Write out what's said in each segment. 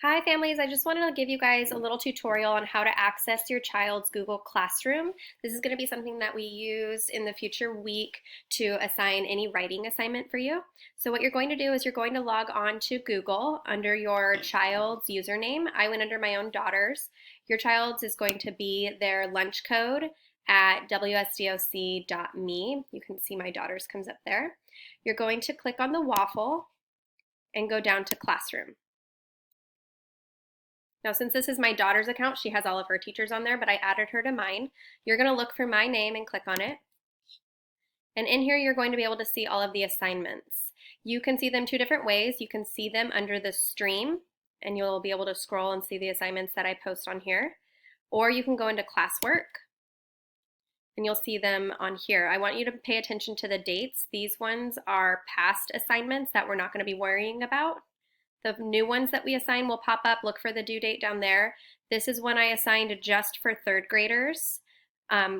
Hi families, I just wanted to give you guys a little tutorial on how to access your child's Google Classroom. This is going to be something that we use in the future week to assign any writing assignment for you. So what you're going to do is you're going to log on to Google under your child's username. I went under my own daughter's. Your child's is going to be their lunch code at wsdoc.me. You can see my daughter's comes up there. You're going to click on the waffle and go down to Classroom. Now, since this is my daughter's account, she has all of her teachers on there, but I added her to mine. You're going to look for my name and click on it. And in here, you're going to be able to see all of the assignments. You can see them two different ways. You can see them under the stream, and you'll be able to scroll and see the assignments that I post on here. Or you can go into classwork, and you'll see them on here. I want you to pay attention to the dates. These ones are past assignments that we're not going to be worrying about. The new ones that we assign will pop up. Look for the due date down there. This is one I assigned just for third graders.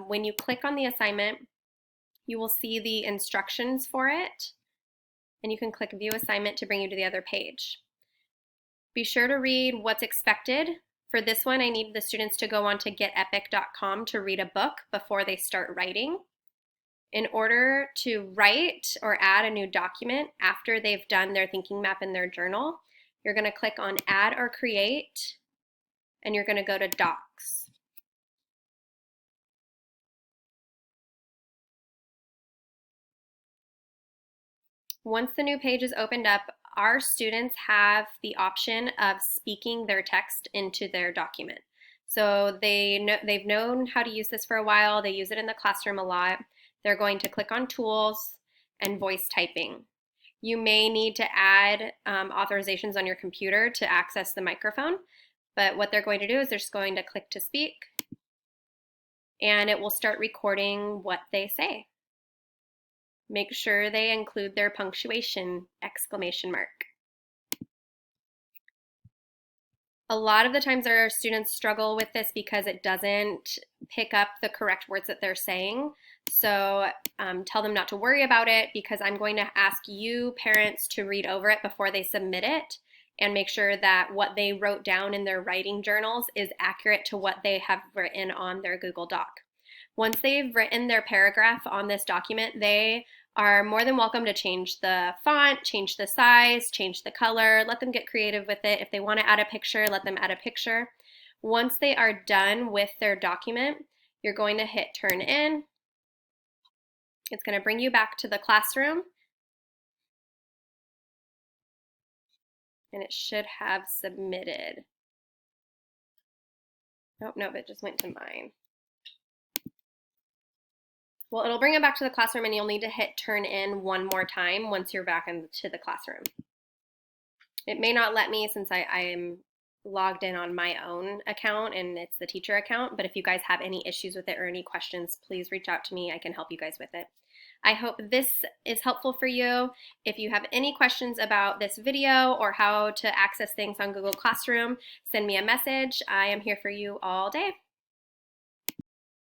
When you click on the assignment, you will see the instructions for it, and you can click View Assignment to bring you to the other page. Be sure to read what's expected. For this one, I need the students to go on to getepic.com to read a book before they start writing. In order to write or add a new document after they've done their thinking map in their journal, you're going to click on Add or Create, and you're going to go to Docs. Once the new page is opened up, our students have the option of speaking their text into their document. So they've known how to use this for a while. They use it in the classroom a lot. They're going to click on Tools and Voice Typing. You may need to add authorizations on your computer to access the microphone, but what they're going to do is they're just going to click to speak, and it will start recording what they say. Make sure they include their punctuation, exclamation mark. A lot of the times our students struggle with this because it doesn't pick up the correct words that they're saying. So tell them not to worry about it, because I'm going to ask you parents to read over it before they submit it and make sure that what they wrote down in their writing journals is accurate to what they have written on their Google Doc. Once they've written their paragraph on this document, they are more than welcome to change the font, change the size, change the color, let them get creative with it. If they want to add a picture, let them add a picture. Once they are done with their document, you're going to hit Turn In. It's going to bring you back to the classroom, and it should have submitted. Oh, no, it just went to mine. Well, it'll bring it back to the classroom, and you'll need to hit Turn In one more time once you're back into the classroom. It may not let me since I am logged in on my own account and it's the teacher account, but if you guys have any issues with it or any questions, please reach out to me. I can help you guys with it. I hope this is helpful for you. If you have any questions about this video or how to access things on Google Classroom, send me a message. I am here for you all day.